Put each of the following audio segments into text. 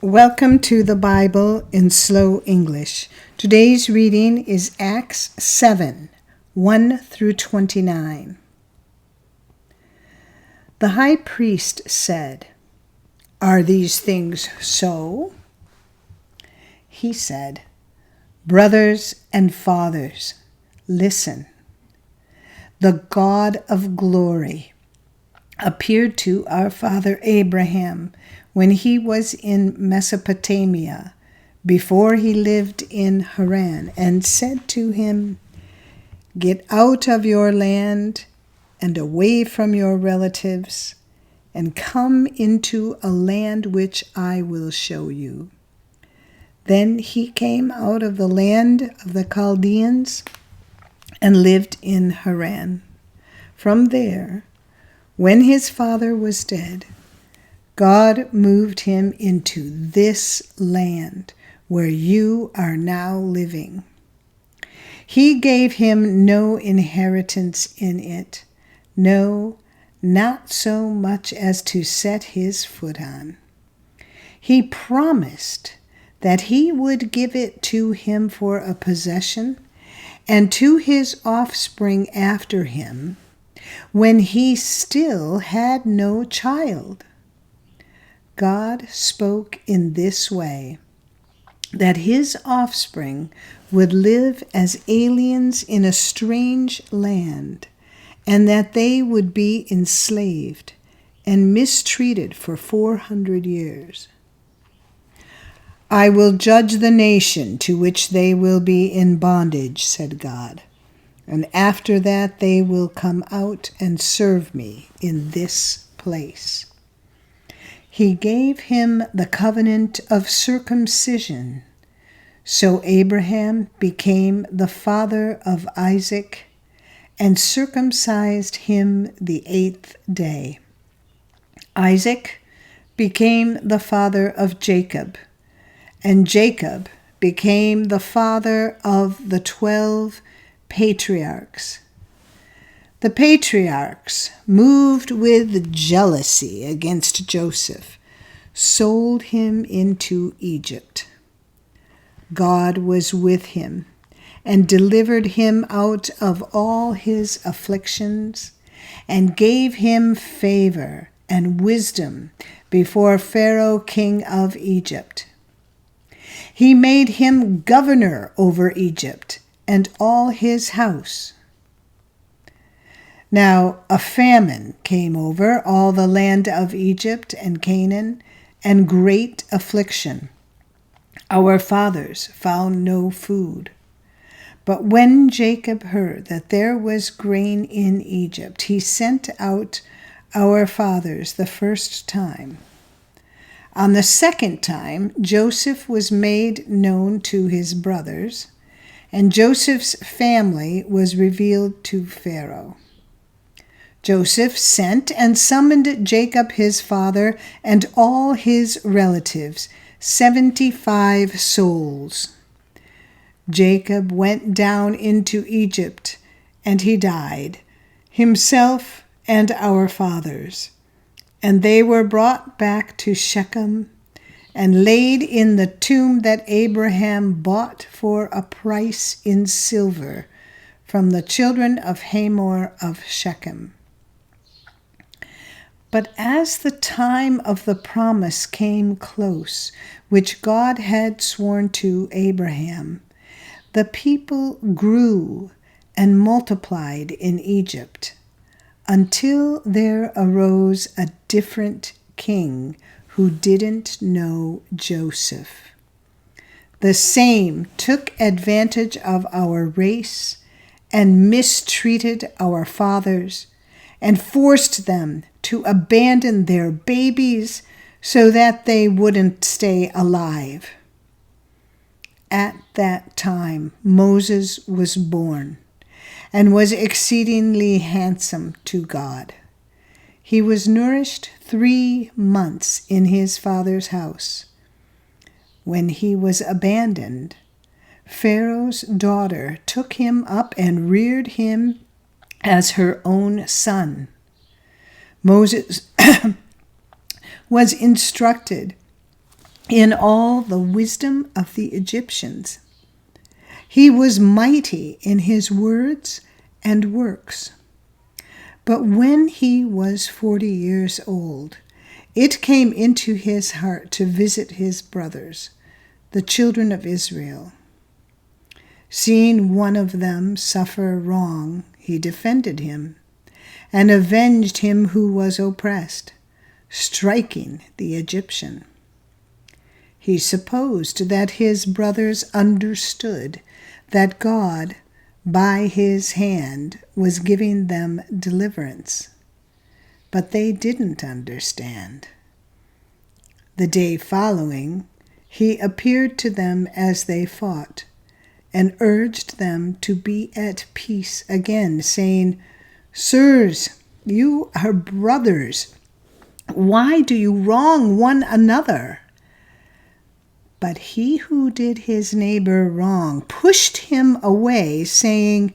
Welcome to the Bible in Slow English. Today's reading is Acts 7, 1 through 29. The high priest said, "Are these things so?" He said, "Brothers and fathers, listen. The God of glory appeared to our father Abraham when he was in Mesopotamia, before he lived in Haran, and said to him, 'Get out of your land and away from your relatives, and come into a land which I will show you.' Then he came out of the land of the Chaldeans and lived in Haran. From there, when his father was dead, God moved him into this land where you are now living. He gave him no inheritance in it, no, not so much as to set his foot on. He promised that he would give it to him for a possession and to his offspring after him when he still had no child. God spoke in this way, that his offspring would live as aliens in a strange land, and that they would be enslaved and mistreated for 400 years. "I will judge the nation to which they will be in bondage," said God, "and after that they will come out and serve me in this place." He gave him the covenant of circumcision. So Abraham became the father of Isaac and circumcised him the 8th day. Isaac became the father of Jacob, and Jacob became the father of the 12 patriarchs. The patriarchs, moved with jealousy against Joseph, sold him into Egypt. God was with him and delivered him out of all his afflictions and gave him favor and wisdom before Pharaoh, king of Egypt. He made him governor over Egypt and all his house. Now a famine came over all the land of Egypt and Canaan, and great affliction. Our fathers found no food. But when Jacob heard that there was grain in Egypt, he sent out our fathers the first time. On the second time, Joseph was made known to his brothers, and Joseph's family was revealed to Pharaoh. Joseph sent and summoned Jacob his father and all his relatives, 75 souls. Jacob went down into Egypt, and he died, himself and our fathers. And they were brought back to Shechem and laid in the tomb that Abraham bought for a price in silver from the children of Hamor of Shechem. But as the time of the promise came close, which God had sworn to Abraham, the people grew and multiplied in Egypt, until there arose a different king who didn't know Joseph. The same took advantage of our race and mistreated our fathers and forced them to abandon their babies so that they wouldn't stay alive. At that time, Moses was born and was exceedingly handsome to God. He was nourished 3 months in his father's house. When he was abandoned, Pharaoh's daughter took him up and reared him as her own son. Moses was instructed in all the wisdom of the Egyptians. He was mighty in his words and works. But when he was 40 years old, it came into his heart to visit his brothers, the children of Israel. Seeing one of them suffer wrong, he defended him and avenged him who was oppressed, striking the Egyptian. He supposed that his brothers understood that God, by his hand, was giving them deliverance. But they didn't understand. The day following, he appeared to them as they fought, and urged them to be at peace again, saying, "Sirs, you are brothers. Why do you wrong one another?" But he who did his neighbor wrong pushed him away, saying,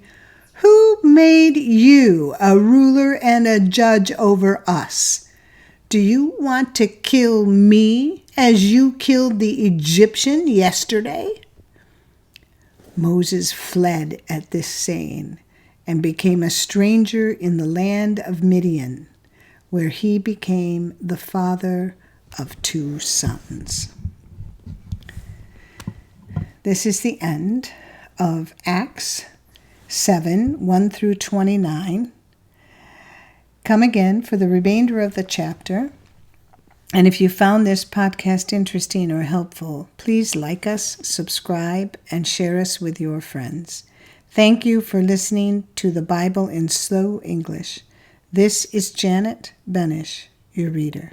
"Who made you a ruler and a judge over us? Do you want to kill me as you killed the Egyptian yesterday?" Moses fled at this saying and became a stranger in the land of Midian, where he became the father of 2 sons. This is the end of Acts 7, 1 through 29. Come again for the remainder of the chapter. And if you found this podcast interesting or helpful, please like us, subscribe, and share us with your friends. Thank you for listening to the Bible in Slow English. This is Janet Benish, your reader.